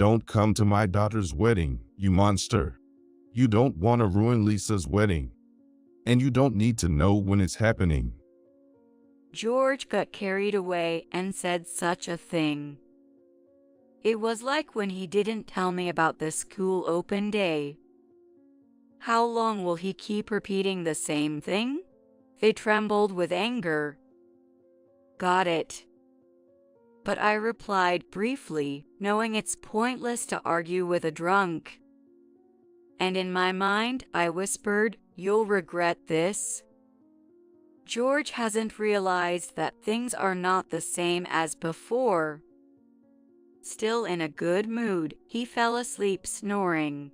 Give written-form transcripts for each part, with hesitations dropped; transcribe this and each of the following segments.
Don't come to my daughter's wedding, you monster. You don't want to ruin Lisa's wedding. And you don't need to know when it's happening. George got carried away and said such a thing. It was like when he didn't tell me about the school open day. How long will he keep repeating the same thing? They trembled with anger. Got it. But I replied briefly, knowing it's pointless to argue with a drunk. And in my mind, I whispered, "You'll regret this." George hasn't realized that things are not the same as before. Still in a good mood, he fell asleep snoring.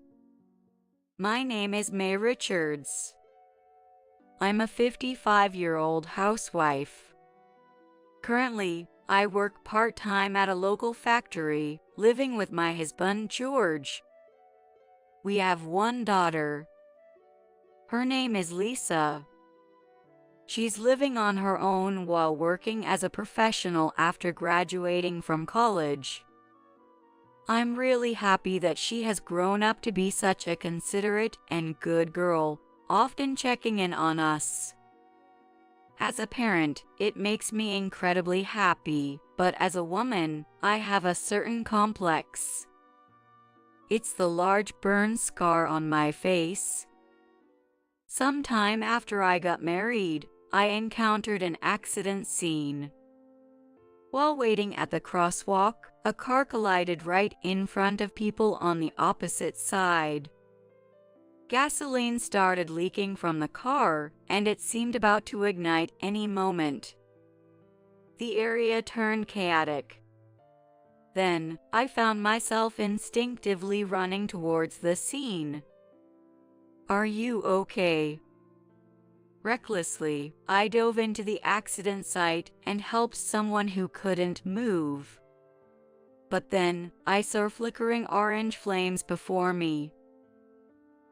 My name is May Richards. I'm a 55-year-old housewife. Currently, I work part-time at a local factory, living with my husband George. We have one daughter. Her name is Lisa. She's living on her own while working as a professional after graduating from college. I'm really happy that she has grown up to be such a considerate and good girl, often checking in on us. As a parent, it makes me incredibly happy, but as a woman, I have a certain complex. It's the large burn scar on my face. Sometime after I got married, I encountered an accident scene. While waiting at the crosswalk, a car collided right in front of people on the opposite side. Gasoline started leaking from the car, and it seemed about to ignite any moment. The area turned chaotic. Then, I found myself instinctively running towards the scene. "Are you okay?" Recklessly, I dove into the accident site and helped someone who couldn't move. But then, I saw flickering orange flames before me.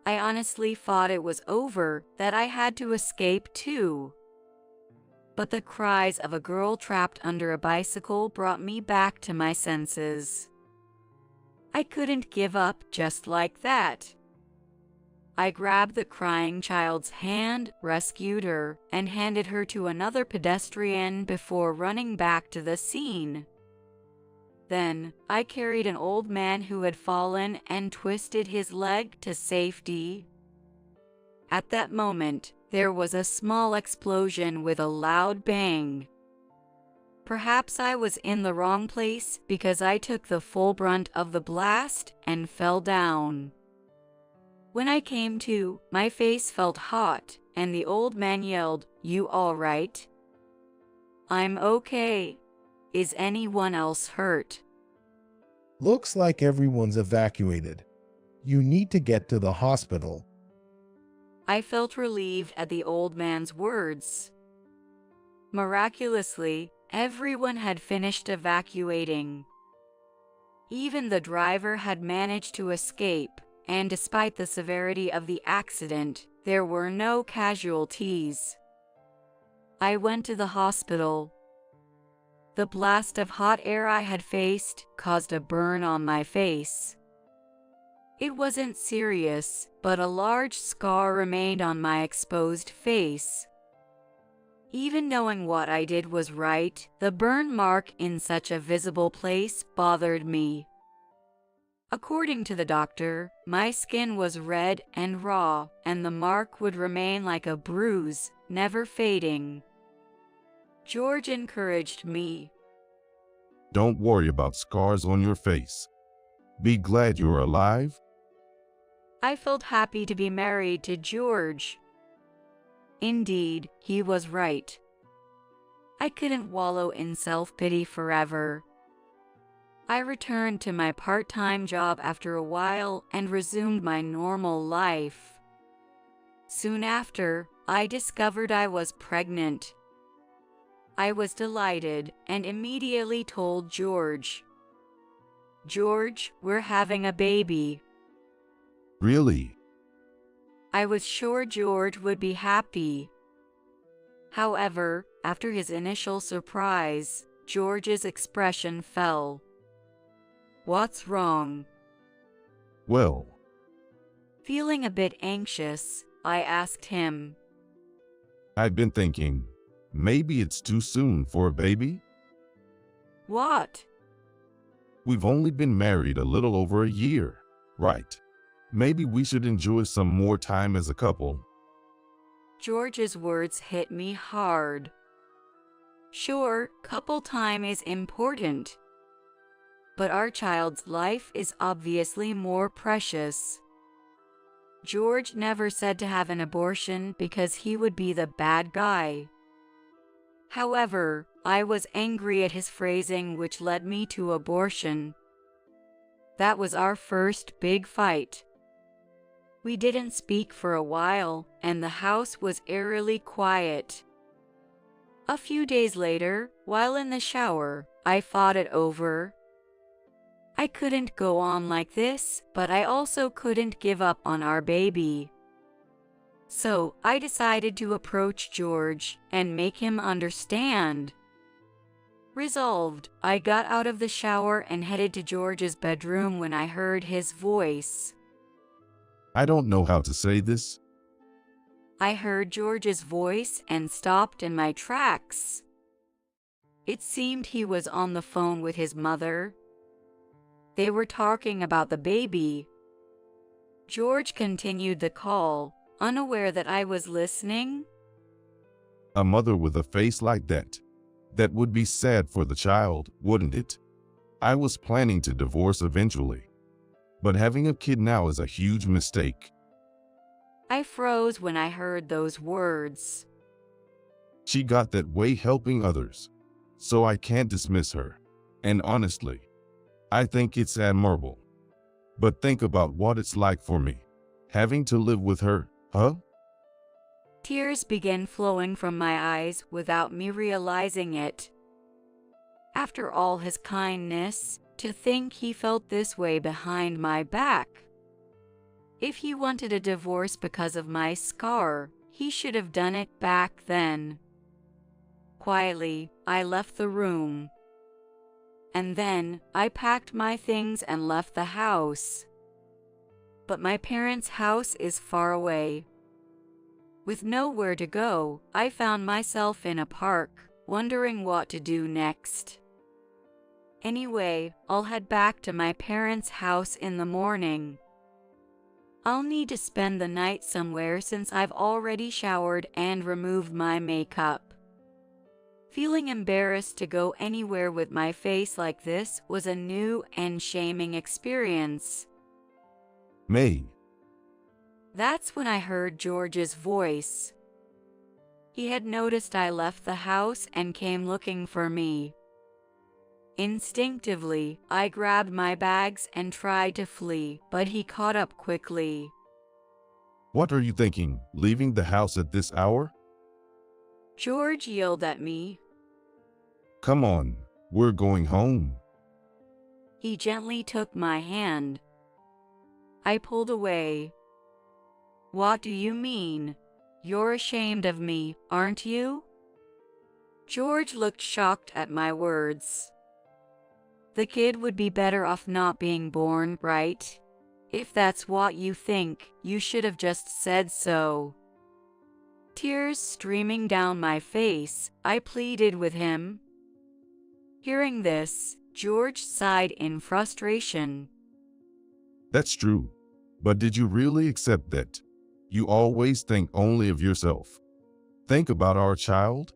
I honestly thought it was over, that I had to escape too. But the cries of a girl trapped under a bicycle brought me back to my senses. I couldn't give up just like that. I grabbed the crying child's hand, rescued her, and handed her to another pedestrian before running back to the scene. Then, I carried an old man who had fallen and twisted his leg to safety. At that moment, there was a small explosion with a loud bang. Perhaps I was in the wrong place because I took the full brunt of the blast and fell down. When I came to, my face felt hot, and the old man yelled, "You all right?" "I'm okay. Is anyone else hurt?" Looks like everyone's evacuated. You need to get to the hospital. I felt relieved at the old man's words. Miraculously, everyone had finished evacuating. Even the driver had managed to escape, and despite the severity of the accident, there were no casualties. I went to the hospital. The blast of hot air I had faced caused a burn on my face. It wasn't serious, but a large scar remained on my exposed face. Even knowing what I did was right, the burn mark in such a visible place bothered me. According to the doctor, my skin was red and raw, and the mark would remain like a bruise, never fading. George encouraged me. Don't worry about scars on your face. Be glad you're alive. I felt happy to be married to George. Indeed, he was right. I couldn't wallow in self-pity forever. I returned to my part-time job after a while and resumed my normal life. Soon after, I discovered I was pregnant. I was delighted and immediately told George. "George, we're having a baby." Really? I was sure George would be happy. However, after his initial surprise, George's expression fell. What's wrong? Well, Feeling a bit anxious, I asked him. I've been thinking, maybe it's too soon for a baby? What? We've only been married a little over a year, right? Maybe we should enjoy some more time as a couple. George's words hit me hard. Sure, couple time is important, but our child's life is obviously more precious. George never said to have an abortion because he would be the bad guy. However, I was angry at his phrasing, which led me to abortion. That was our first big fight. We didn't speak for a while, and the house was eerily quiet. A few days later, while in the shower, I thought it over. I couldn't go on like this, but I also couldn't give up on our baby. So, I decided to approach George and make him understand. Resolved, I got out of the shower and headed to George's bedroom when I heard his voice. I don't know how to say this. I heard George's voice and stopped in my tracks. It seemed he was on the phone with his mother. They were talking about the baby. George continued the call, unaware that I was listening. A mother with a face like that would be sad for the child, wouldn't it? I was planning to divorce eventually, but having a kid now is a huge mistake. I froze when I heard those words. She got that way helping others, so I can't dismiss her. And honestly, I think it's admirable. But think about what it's like for me, having to live with her, huh? Tears began flowing from my eyes without me realizing it. After all his kindness, to think he felt this way behind my back. If he wanted a divorce because of my scar, he should have done it back then. Quietly, I left the room. And then, I packed my things and left the house. But my parents' house is far away. With nowhere to go, I found myself in a park, wondering what to do next. Anyway, I'll head back to my parents' house in the morning. I'll need to spend the night somewhere since I've already showered and removed my makeup. Feeling embarrassed to go anywhere with my face like this was a new and shaming experience. May. That's when I heard George's voice. He had noticed I left the house and came looking for me. Instinctively, I grabbed my bags and tried to flee, but he caught up quickly. What are you thinking, leaving the house at this hour? George yelled at me. Come on, we're going home. He gently took my hand. I pulled away. What do you mean? You're ashamed of me, aren't you? George looked shocked at my words. The kid would be better off not being born, right? If that's what you think, you should have just said so. Tears streaming down my face, I pleaded with him. Hearing this, George sighed in frustration. That's true. But did you really accept that? You always think only of yourself. Think about our child,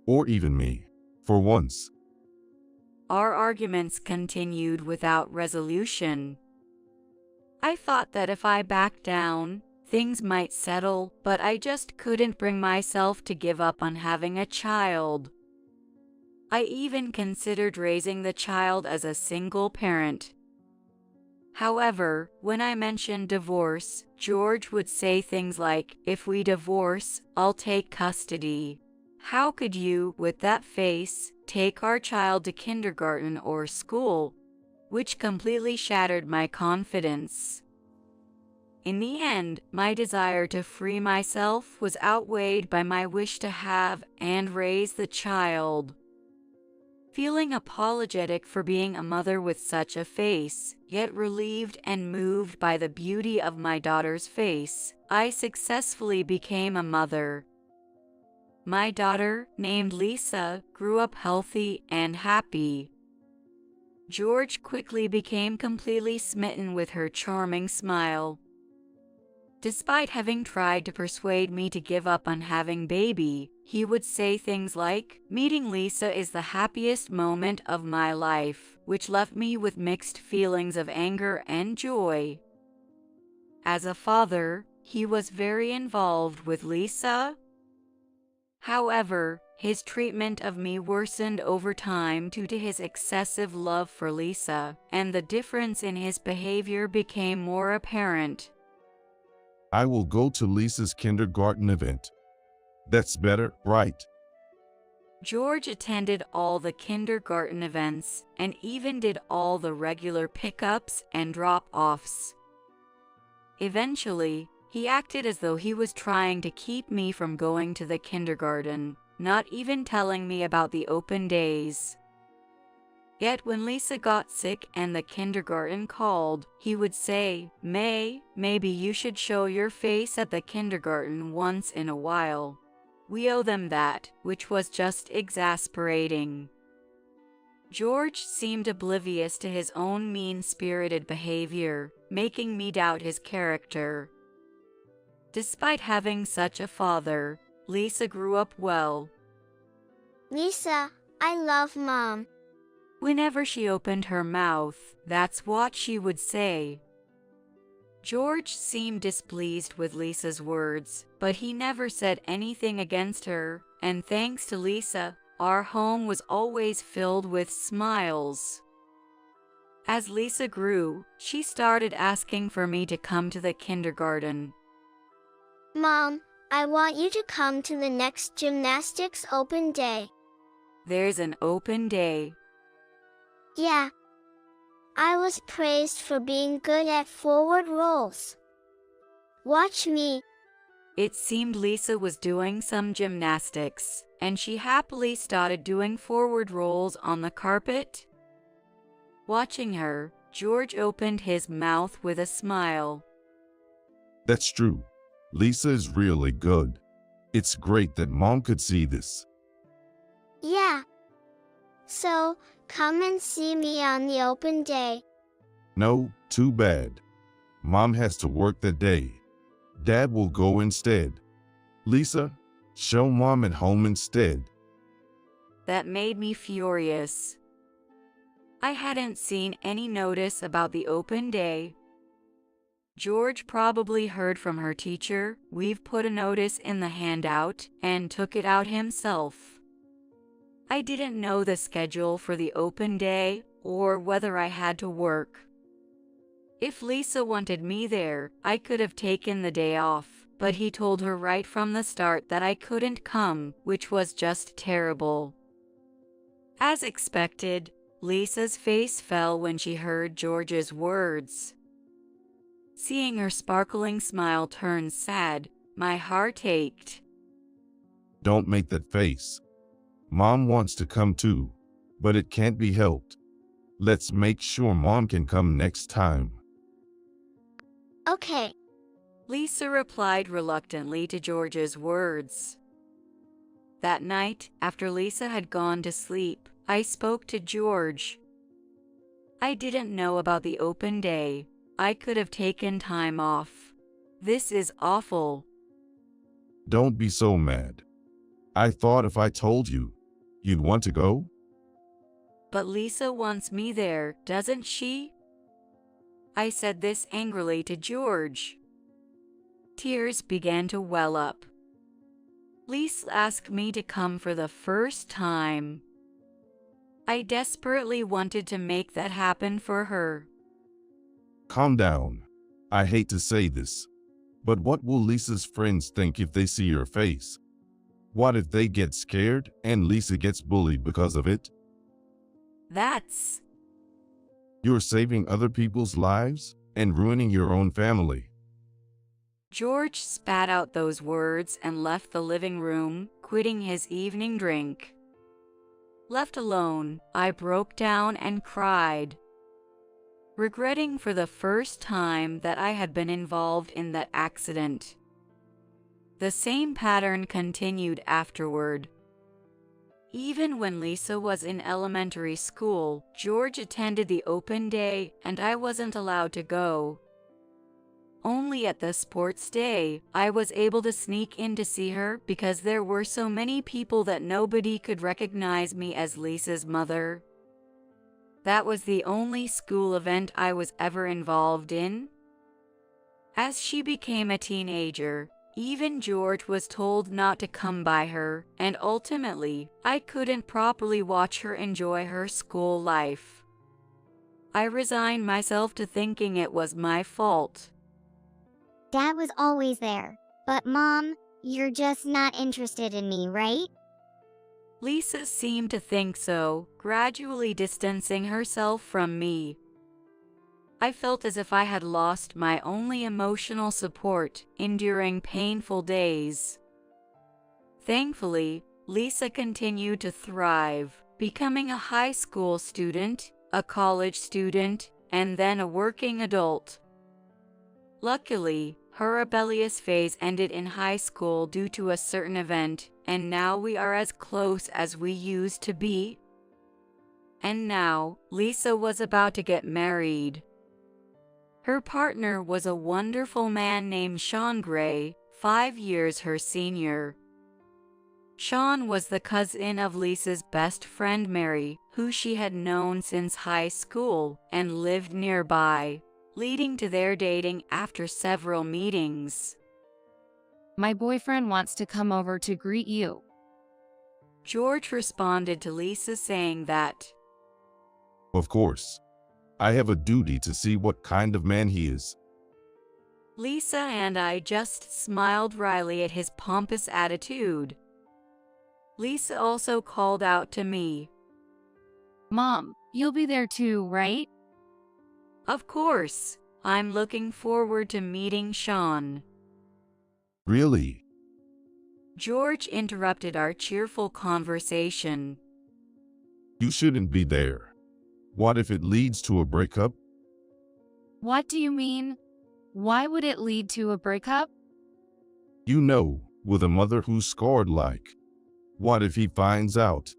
or even me, for once. Our arguments continued without resolution. I thought that if I backed down, things might settle, but I just couldn't bring myself to give up on having a child. I even considered raising the child as a single parent. However, when I mentioned divorce, George would say things like, "If we divorce, I'll take custody. How could you, with that face, take our child to kindergarten or school?" Which completely shattered my confidence. In the end, my desire to free myself was outweighed by my wish to have and raise the child. Feeling apologetic for being a mother with such a face, yet relieved and moved by the beauty of my daughter's face, I successfully became a mother. My daughter, named Lisa, grew up healthy and happy. George quickly became completely smitten with her charming smile. Despite having tried to persuade me to give up on having baby, he would say things like, "Meeting Lisa is the happiest moment of my life," which left me with mixed feelings of anger and joy. As a father, he was very involved with Lisa. However, his treatment of me worsened over time due to his excessive love for Lisa, and the difference in his behavior became more apparent. I will go to Lisa's kindergarten event. That's better, right? George attended all the kindergarten events and even did all the regular pickups and drop-offs. Eventually, he acted as though he was trying to keep me from going to the kindergarten, not even telling me about the open days. Yet when Lisa got sick and the kindergarten called, he would say, Maybe you should show your face at the kindergarten once in a while. We owe them that," which was just exasperating. George seemed oblivious to his own mean-spirited behavior, making me doubt his character. Despite having such a father, Lisa grew up well. Lisa, I love Mom. Whenever she opened her mouth, that's what she would say. George seemed displeased with Lisa's words, but he never said anything against her, and thanks to Lisa, our home was always filled with smiles. As Lisa grew, she started asking for me to come to the kindergarten. Mom, I want you to come to the next gymnastics open day. There's an open day. Yeah. I was praised for being good at forward rolls. Watch me. It seemed Lisa was doing some gymnastics, and she happily started doing forward rolls on the carpet. Watching her, George opened his mouth with a smile. That's true. Lisa is really good. It's great that Mom could see this. Yeah. So, come and see me on the open day. No, too bad. Mom has to work that day. Dad will go instead. Lisa, show Mom at home instead. That made me furious. I hadn't seen any notice about the open day. George probably heard from her teacher, "We've put a notice in the handout," and took it out himself. I didn't know the schedule for the open day or whether I had to work. If Lisa wanted me there, I could have taken the day off, but he told her right from the start that I couldn't come, which was just terrible. As expected, Lisa's face fell when she heard George's words. Seeing her sparkling smile turn sad, my heart ached. Don't make that face. Mom wants to come too, but it can't be helped. Let's make sure Mom can come next time. Okay. Lisa replied reluctantly to George's words. That night, after Lisa had gone to sleep, I spoke to George. I didn't know about the open day. I could have taken time off. This is awful. Don't be so mad. I thought if I told you, you'd want to go? But Lisa wants me there, doesn't she? I said this angrily to George. Tears began to well up. Lisa asked me to come for the first time. I desperately wanted to make that happen for her. Calm down. I hate to say this, but what will Lisa's friends think if they see your face? What if they get scared and Lisa gets bullied because of it? That's... You're saving other people's lives and ruining your own family. George spat out those words and left the living room, quitting his evening drink. Left alone, I broke down and cried, regretting for the first time that I had been involved in that accident. The same pattern continued afterward. Even when Lisa was in elementary school, George attended the open day and I wasn't allowed to go. Only at the sports day, I was able to sneak in to see her because there were so many people that nobody could recognize me as Lisa's mother. That was the only school event I was ever involved in. As she became a teenager, even George was told not to come by her, and ultimately, I couldn't properly watch her enjoy her school life. I resigned myself to thinking it was my fault. Dad was always there. But Mom, you're just not interested in me, right? Lisa seemed to think so, gradually distancing herself from me. I felt as if I had lost my only emotional support, enduring painful days. Thankfully, Lisa continued to thrive, becoming a high school student, a college student, and then a working adult. Luckily, her rebellious phase ended in high school due to a certain event, and now we are as close as we used to be. And now, Lisa was about to get married. Her partner was a wonderful man named Sean Gray, 5 years her senior. Sean was the cousin of Lisa's best friend Mary, who she had known since high school, and lived nearby, leading to their dating after several meetings. My boyfriend wants to come over to greet you. George responded to Lisa saying that, Of course. I have a duty to see what kind of man he is. Lisa and I just smiled wryly at his pompous attitude. Lisa also called out to me, Mom, you'll be there too, right? Of course, I'm looking forward to meeting Sean. Really? George interrupted our cheerful conversation. You shouldn't be there. What if it leads to a breakup? What do you mean? Why would it lead to a breakup? You know, with a mother who's scarred like. What if he finds out?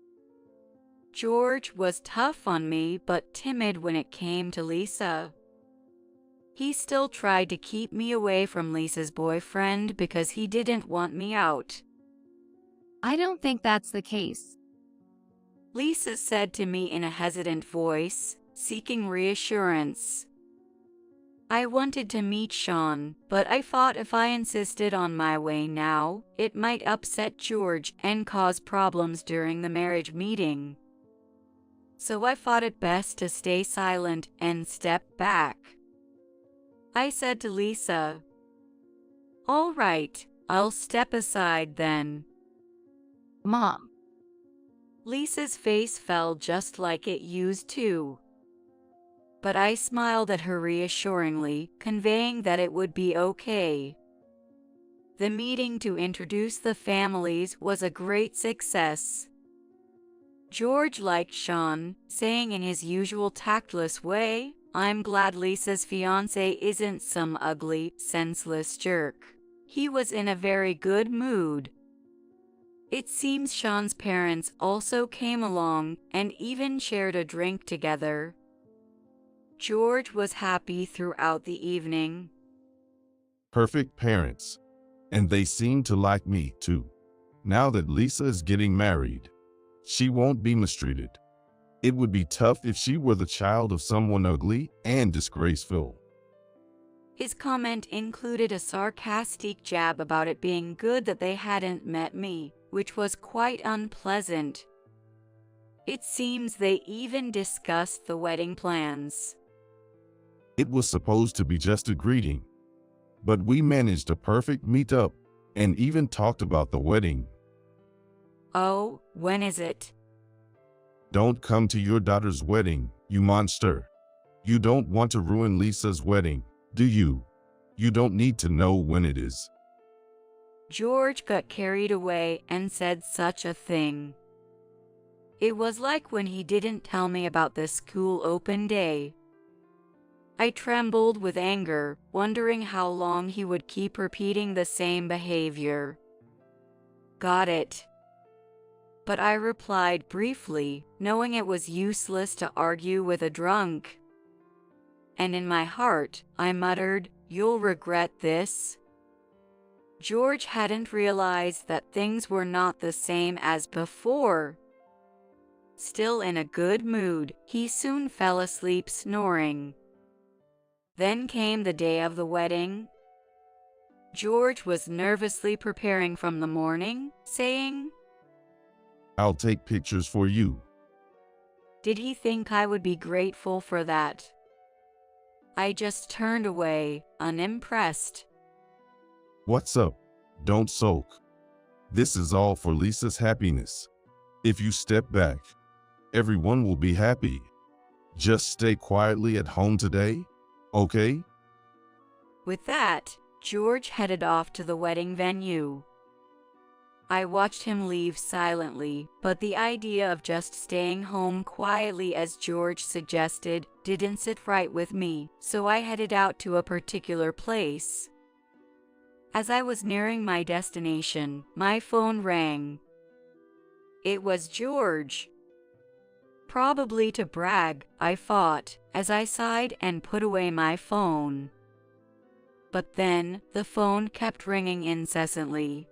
George was tough on me but timid when it came to Lisa. He still tried to keep me away from Lisa's boyfriend because he didn't want me out. I don't think that's the case. Lisa said to me in a hesitant voice, seeking reassurance. I wanted to meet Sean, but I thought if I insisted on my way now, it might upset George and cause problems during the marriage meeting. So I thought it best to stay silent and step back. I said to Lisa, All right, I'll step aside then. Mom. Lisa's face fell just like it used to. But I smiled at her reassuringly, conveying that it would be okay. The meeting to introduce the families was a great success. George liked Sean, saying in his usual tactless way, I'm glad Lisa's fiancé isn't some ugly, senseless jerk. He was in a very good mood. It seems Sean's parents also came along and even shared a drink together. George was happy throughout the evening. Perfect parents. And they seem to like me too. Now that Lisa is getting married, she won't be mistreated. It would be tough if she were the child of someone ugly and disgraceful. His comment included a sarcastic jab about it being good that they hadn't met me, which was quite unpleasant. It seems they even discussed the wedding plans. It was supposed to be just a greeting, but we managed a perfect meetup and even talked about the wedding. Oh, when is it? Don't come to your daughter's wedding, you monster. You don't want to ruin Lisa's wedding, do you? You don't need to know when it is. George got carried away and said such a thing. It was like when he didn't tell me about this school open day. I trembled with anger, wondering how long he would keep repeating the same behavior. Got it. But I replied briefly, knowing it was useless to argue with a drunk. And in my heart, I muttered, "You'll regret this." George hadn't realized that things were not the same as before. Still in a good mood, he soon fell asleep snoring. Then came the day of the wedding. George was nervously preparing from the morning, saying, "I'll take pictures for you." Did he think I would be grateful for that? I just turned away, unimpressed. "What's up? Don't sulk. This is all for Lisa's happiness. If you step back, everyone will be happy. Just stay quietly at home today, okay?" With that, George headed off to the wedding venue. I watched him leave silently, but the idea of just staying home quietly as George suggested didn't sit right with me, so I headed out to a particular place. As I was nearing my destination, my phone rang. It was George. Probably to brag, I thought, as I sighed and put away my phone. But then, the phone kept ringing incessantly.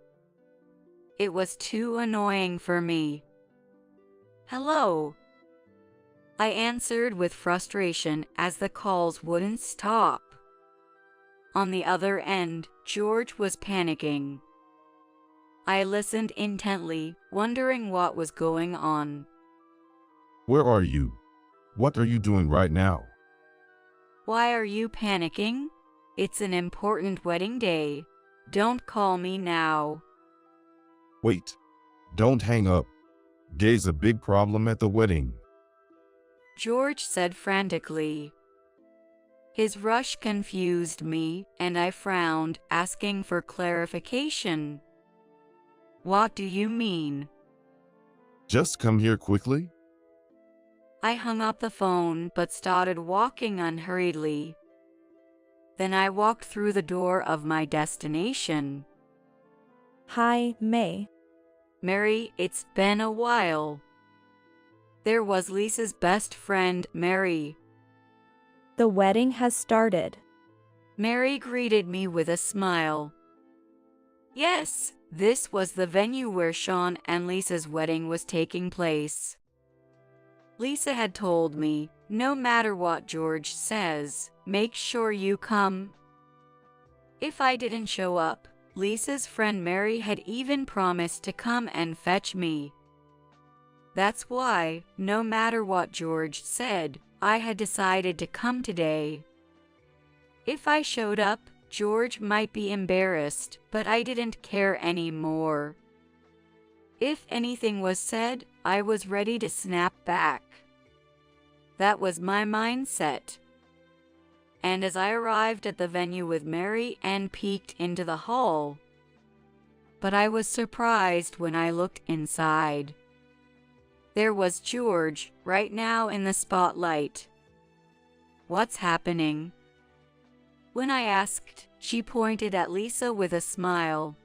It was too annoying for me. "Hello." I answered with frustration as the calls wouldn't stop. On the other end, George was panicking. I listened intently, wondering what was going on. "Where are you? What are you doing right now?" "Why are you panicking? It's an important wedding day. Don't call me now." "Wait. Don't hang up. There's a big problem at the wedding." George said frantically. His rush confused me, and I frowned, asking for clarification. "What do you mean?" "Just come here quickly." I hung up the phone but started walking unhurriedly. Then I walked through the door of my destination. "Hi, May." "Mary, it's been a while." There was Lisa's best friend, Mary. "The wedding has started." Mary greeted me with a smile. Yes, this was the venue where Sean and Lisa's wedding was taking place. Lisa had told me, no matter what George says, make sure you come. If I didn't show up, Lisa's friend Mary had even promised to come and fetch me. That's why, no matter what George said, I had decided to come today. If I showed up, George might be embarrassed, but I didn't care anymore. If anything was said, I was ready to snap back. That was my mindset. And as I arrived at the venue with Mary and peeked into the hall, but I was surprised when I looked inside. There was George, right now in the spotlight. "What's happening?" When I asked, she pointed at Lisa with a smile.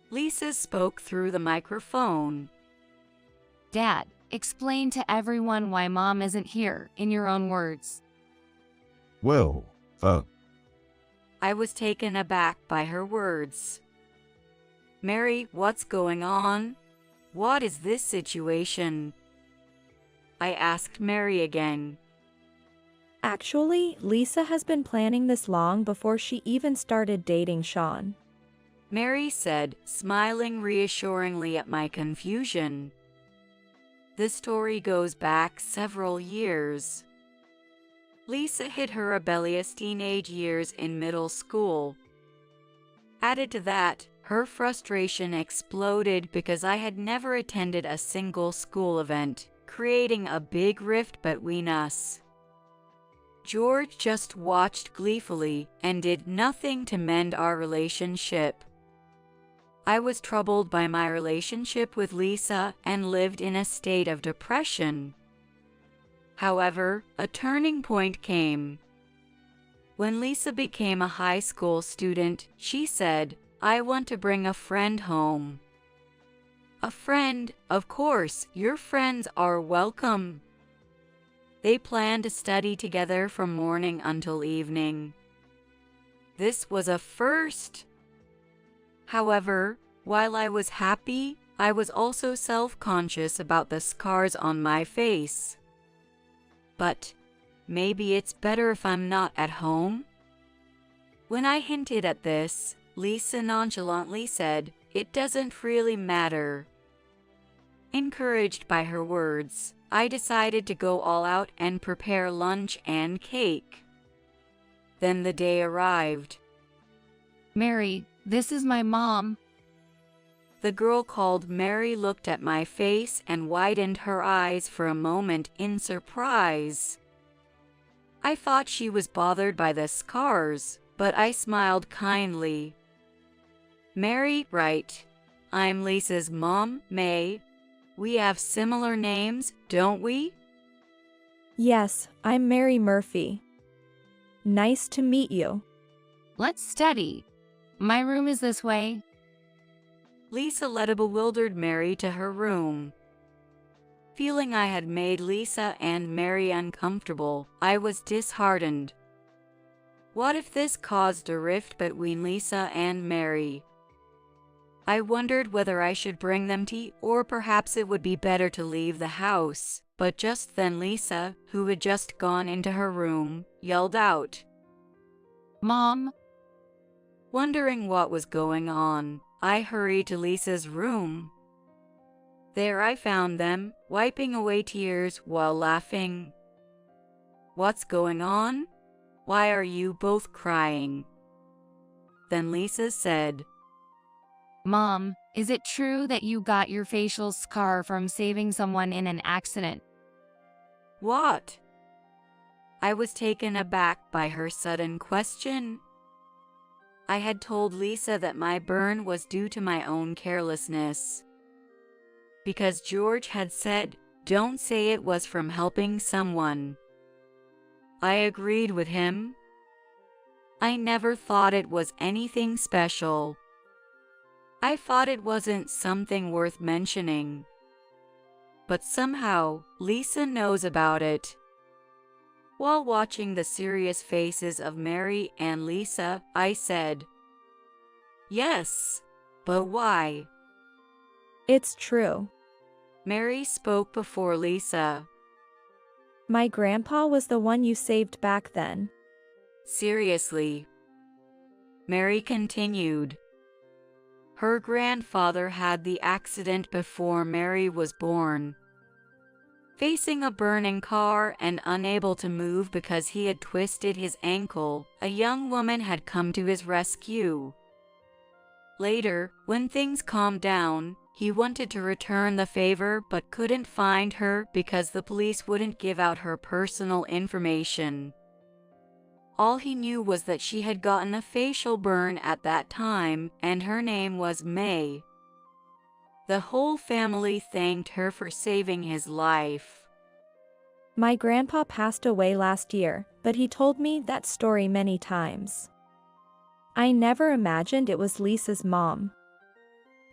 Lisa spoke through the microphone. Dad, explain to everyone why Mom isn't here, in your own words. "Well, I was taken aback by her words. "Mary, what's going on? What is this situation?" I asked Mary again. "Actually, Lisa has been planning this long before she even started dating Sean." Mary said, smiling reassuringly at my confusion. The story goes back several years. Lisa hit her rebellious teenage years in middle school. Added to that, her frustration exploded because I had never attended a single school event, creating a big rift between us. George just watched gleefully and did nothing to mend our relationship. I was troubled by my relationship with Lisa and lived in a state of depression. However, a turning point came. When Lisa became a high school student, she said, "I want to bring a friend home." A friend, of course, your friends are welcome. They planned to study together from morning until evening. This was a first. However, while I was happy, I was also self-conscious about the scars on my face. But maybe it's better if I'm not at home? When I hinted at this, Lisa nonchalantly said, "It doesn't really matter." Encouraged by her words, I decided to go all out and prepare lunch and cake. Then the day arrived. Mary, this is my mom. The girl called Mary looked at my face and widened her eyes for a moment in surprise. I thought she was bothered by the scars, but I smiled kindly. "Mary, right. I'm Lisa's mom, May. We have similar names, don't we?" Yes, I'm Mary Murphy. Nice to meet you. Let's study. My room is this way. Lisa led a bewildered Mary to her room. Feeling I had made Lisa and Mary uncomfortable, I was disheartened. What if this caused a rift between Lisa and Mary? I wondered whether I should bring them tea or perhaps it would be better to leave the house, but just then Lisa, who had just gone into her room, yelled out, Mom, Wondering what was going on, I hurried to Lisa's room. There I found them, wiping away tears while laughing. "What's going on? Why are you both crying?" Then Lisa said, Mom, is it true that you got your facial scar from saving someone in an accident? "What?" I was taken aback by her sudden question. I had told Lisa that my burn was due to my own carelessness. Because George had said, "Don't say it was from helping someone." I agreed with him. I never thought it was anything special. I thought it wasn't something worth mentioning. But somehow, Lisa knows about it. While watching the serious faces of Mary and Lisa, I said, "Yes, but why?" It's true. Mary spoke before Lisa. My grandpa was the one you saved back then. Seriously. Mary continued. Her grandfather had the accident before Mary was born. Facing a burning car and unable to move because he had twisted his ankle, a young woman had come to his rescue. Later, when things calmed down, he wanted to return the favor but couldn't find her because the police wouldn't give out her personal information. All he knew was that she had gotten a facial burn at that time, and her name was May. The whole family thanked her for saving his life. My grandpa passed away last year, but he told me that story many times. I never imagined it was Lisa's mom.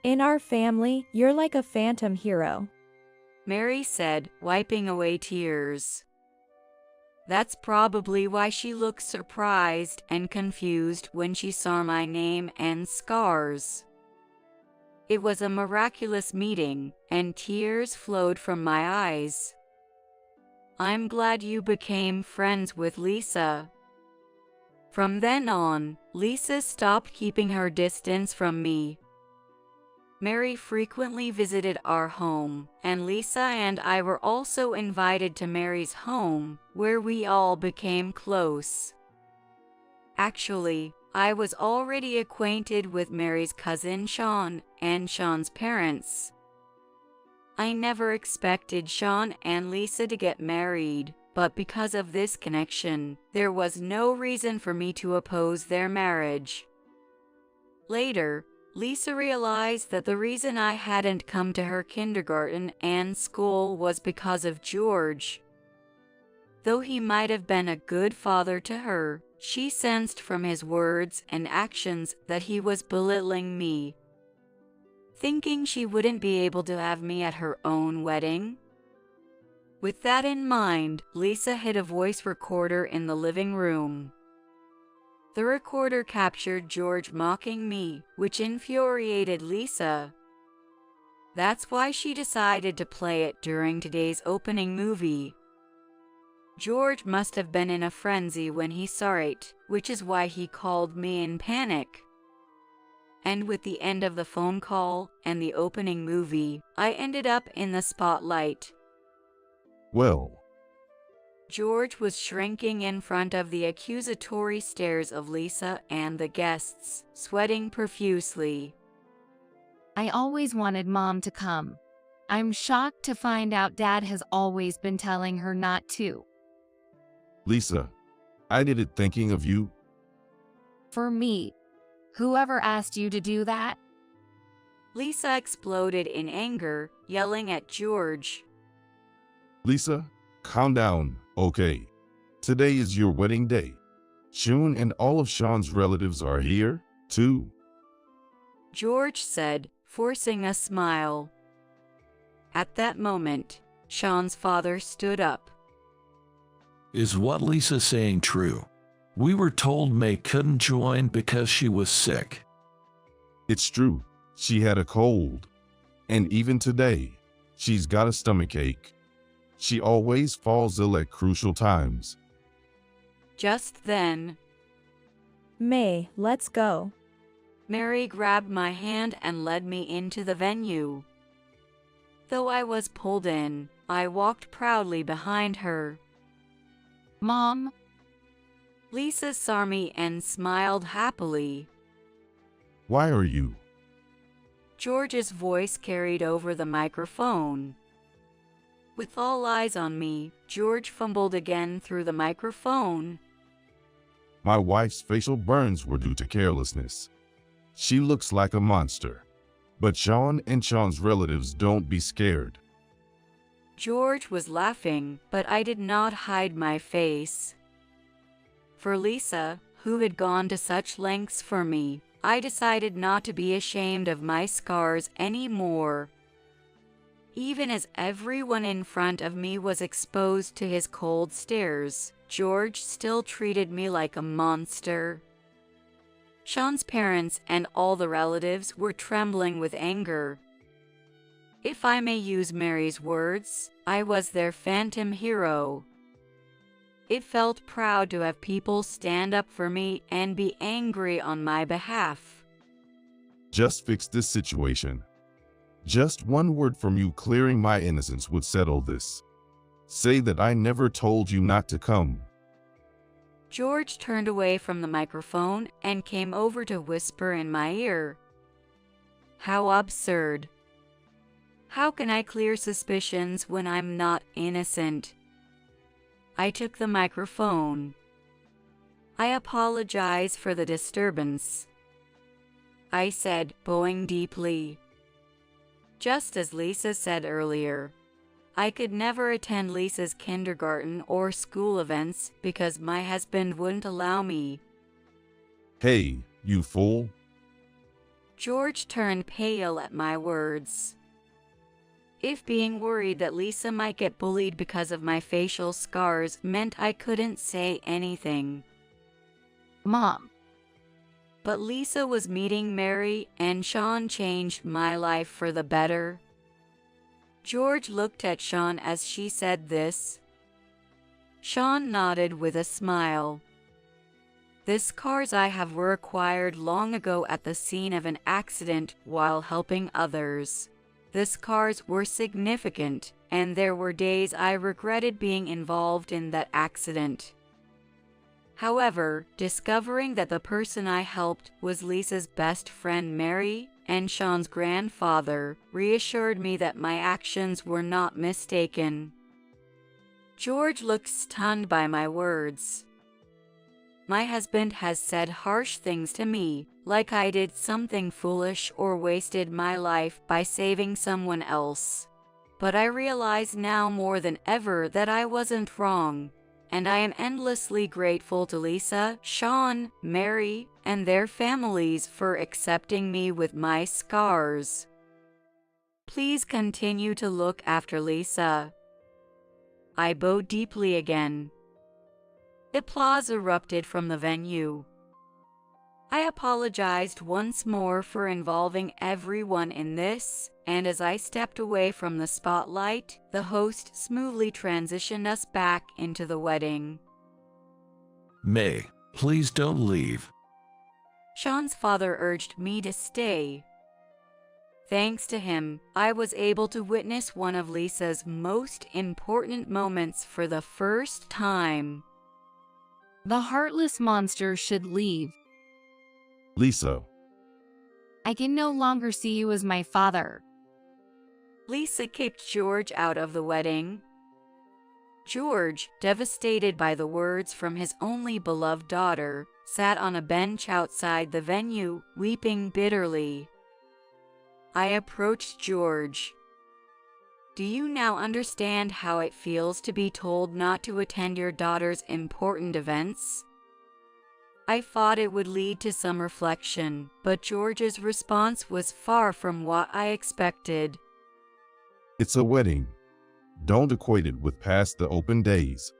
In our family, you're like a phantom hero. Mary said, wiping away tears. That's probably why she looked surprised and confused when she saw my name and scars. It was a miraculous meeting, and tears flowed from my eyes. I'm glad you became friends with Lisa. From then on, Lisa stopped keeping her distance from me. Mary frequently visited our home, and Lisa and I were also invited to Mary's home, where we all became close. Actually, I was already acquainted with Mary's cousin Sean and Sean's parents. I never expected Sean and Lisa to get married, but because of this connection, there was no reason for me to oppose their marriage. Later, Lisa realized that the reason I hadn't come to her kindergarten and school was because of George. Though he might have been a good father to her, she sensed from his words and actions that he was belittling me, thinking she wouldn't be able to have me at her own wedding. With that in mind, Lisa hid a voice recorder in the living room. The recorder captured George mocking me, which infuriated Lisa. That's why she decided to play it during today's opening movie. George must have been in a frenzy when he saw it, which is why he called me in panic. And with the end of the phone call and the opening movie, I ended up in the spotlight. Well, George was shrinking in front of the accusatory stares of Lisa and the guests, sweating profusely. I always wanted Mom to come. I'm shocked to find out Dad has always been telling her not to. Lisa, I did it thinking of you. For me. Whoever asked you to do that? Lisa exploded in anger, yelling at George. Lisa, calm down, okay? Today is your wedding day. Shun and all of Sean's relatives are here, too. George said, forcing a smile. At that moment, Sean's father stood up. Is what Lisa's saying true? We were told May couldn't join because she was sick. It's true, she had a cold. And even today, she's got a stomachache. She always falls ill at crucial times. Just then, May, let's go. Mary grabbed my hand and led me into the venue. Though I was pulled in, I walked proudly behind her. Mom? Lisa saw me and smiled happily. Why are you? George's voice carried over the microphone. With all eyes on me, George fumbled again through the microphone. My wife's facial burns were due to carelessness. She looks like a monster. But Sean and Sean's relatives, don't be scared. George was laughing, but I did not hide my face. For Lisa, who had gone to such lengths for me, I decided not to be ashamed of my scars anymore. Even as everyone in front of me was exposed to his cold stares, George still treated me like a monster. Sean's parents and all the relatives were trembling with anger. If I may use Mary's words, I was their phantom hero. It felt proud to have people stand up for me and be angry on my behalf. Just fix this situation. Just one word from you clearing my innocence would settle this. Say that I never told you not to come. George turned away from the microphone and came over to whisper in my ear. How absurd. How can I clear suspicions when I'm not innocent? I took the microphone. I apologize for the disturbance, I said, bowing deeply. Just as Lisa said earlier, I could never attend Lisa's kindergarten or school events because my husband wouldn't allow me. Hey, you fool. George turned pale at my words. If being worried that Lisa might get bullied because of my facial scars meant I couldn't say anything. Mom. But Lisa was meeting Mary, and Sean changed my life for the better. George looked at Sean as she said this. Sean nodded with a smile. The scars I have were acquired long ago at the scene of an accident while helping others. The scars were significant, and there were days I regretted being involved in that accident. However, discovering that the person I helped was Lisa's best friend Mary and Sean's grandfather reassured me that my actions were not mistaken. George looked stunned by my words. my husband has said harsh things to me, like I did something foolish or wasted my life by saving someone else. But I realize now more than ever that I wasn't wrong, and I am endlessly grateful to Lisa, Sean, Mary, and their families for accepting me with my scars. Please continue to look after Lisa. I bowed deeply again. Applause erupted from the venue. I apologized once more for involving everyone in this, and as I stepped away from the spotlight, the host smoothly transitioned us back into the wedding. May, please don't leave. Sean's father urged me to stay. Thanks to him, I was able to witness one of Lisa's most important moments for the first time. The heartless monster should leave. Lisa, I can no longer see you as my father. Lisa kicked George out of the wedding. George, devastated by the words from his only beloved daughter, sat on a bench outside the venue, weeping bitterly. I approached George. Do you now understand how it feels to be told not to attend your daughter's important events? I thought it would lead to some reflection, but George's response was far from what I expected. it's a wedding. Don't equate it with past the open days.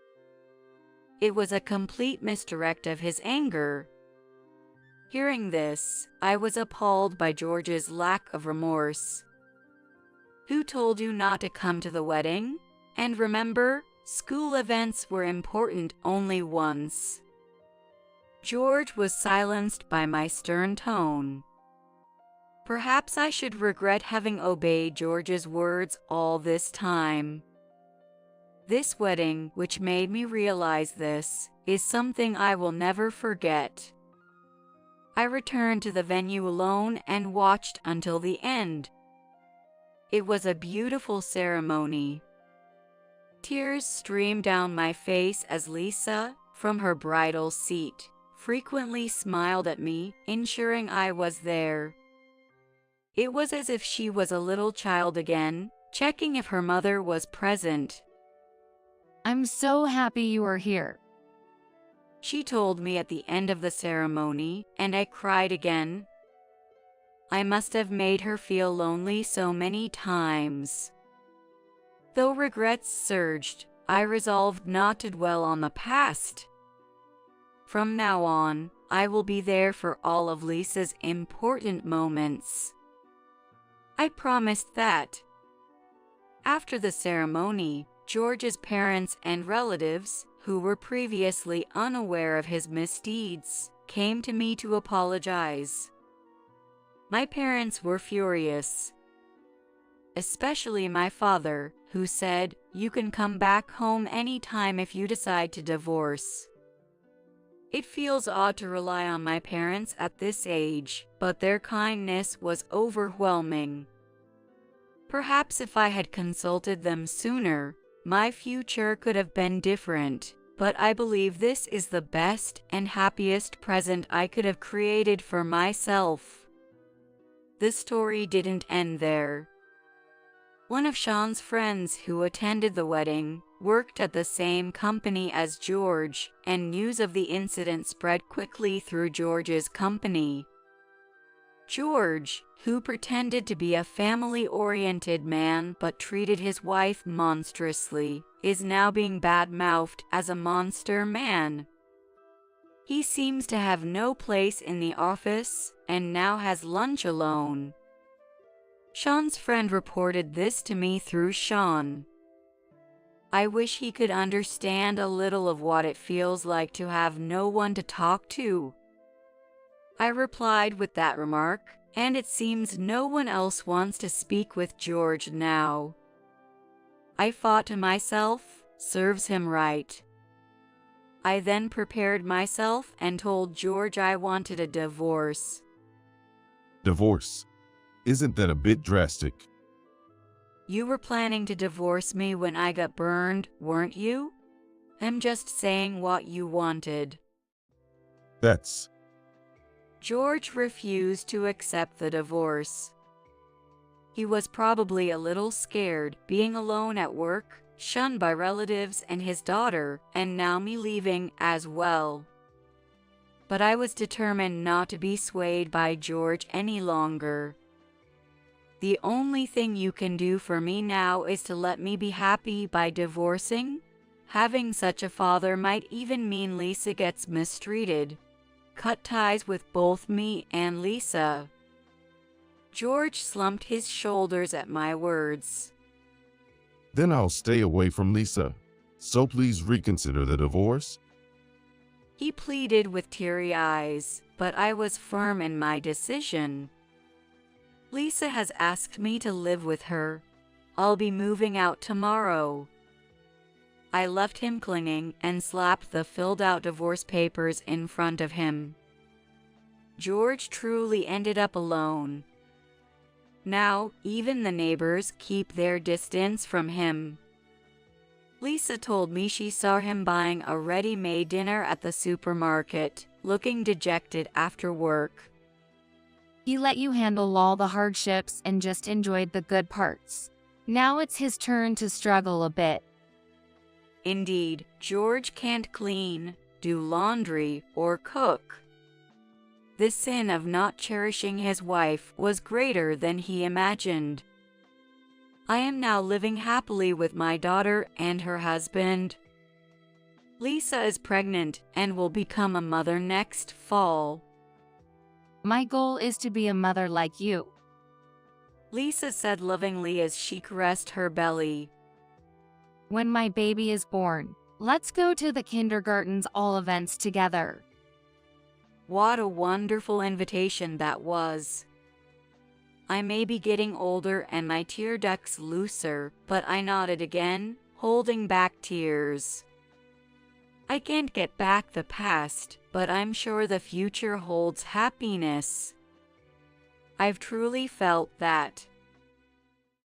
It was a complete misdirect of his anger. Hearing this, I was appalled by George's lack of remorse. Who told you not to come to the wedding? And remember, school events were important only once. George was silenced by my stern tone. Perhaps I should regret having obeyed George's words all this time. This wedding, which made me realize this, is something I will never forget. I returned to the venue alone and watched until the end. It was a beautiful ceremony. Tears streamed down my face as Lisa, from her bridal seat, frequently smiled at me, ensuring I was there. It was as if she was a little child again, checking if her mother was present. I'm so happy you are here. She told me at the end of the ceremony, and I cried again. I must have made her feel lonely so many times. Though regrets surged, I resolved not to dwell on the past. From now on, I will be there for all of Lisa's important moments. I promised that. After the ceremony, George's parents and relatives, who were previously unaware of his misdeeds, came to me to apologize. My parents were furious. Especially my father, who said, "You can come back home anytime if you decide to divorce." It feels odd to rely on my parents at this age, but their kindness was overwhelming. Perhaps if I had consulted them sooner, my future could have been different, but I believe this is the best and happiest present I could have created for myself. The story didn't end there. One of Sean's friends who attended the wedding worked at the same company as George, and news of the incident spread quickly through George's company. George, who pretended to be a family-oriented man but treated his wife monstrously, is now being bad-mouthed as a monster man. He seems to have no place in the office and now has lunch alone. Sean's friend reported this to me through Sean. I wish he could understand a little of what it feels like to have no one to talk to. I replied with that remark, and it seems no one else wants to speak with George now. I thought to myself, serves him right. I then prepared myself and told George I wanted a divorce. Divorce? Isn't that a bit drastic? You were planning to divorce me when I got burned, weren't you? I'm just saying what you wanted. That's George refused to accept the divorce. He was probably a little scared, being alone at work, shunned by relatives and his daughter, and now me leaving as well. But I was determined not to be swayed by George any longer. The only thing you can do for me now is to let me be happy by divorcing. Having such a father might even mean Lisa gets mistreated. Cut ties with both me and Lisa. George slumped his shoulders at my words. then I'll stay away from Lisa. So please reconsider the divorce. He pleaded with teary eyes, but I was firm in my decision. Lisa has asked me to live with her. I'll be moving out tomorrow. I left him clinging and slapped the filled-out divorce papers in front of him. George truly ended up alone. Now, even the neighbors keep their distance from him. Lisa told me she saw him buying a ready-made dinner at the supermarket, looking dejected after work. He let you handle all the hardships and just enjoyed the good parts. Now it's his turn to struggle a bit. Indeed, George can't clean, do laundry, or cook. The sin of not cherishing his wife was greater than he imagined. I am now living happily with my daughter and her husband. Lisa is pregnant and will become a mother next fall. My goal is to be a mother like you. Lisa said lovingly as she caressed her belly. When my baby is born, let's go to the kindergarten's all events together. What a wonderful invitation that was. I may be getting older and my tear ducts looser, but I nodded again, holding back tears. I can't get back the past, but I'm sure the future holds happiness. I've truly felt that.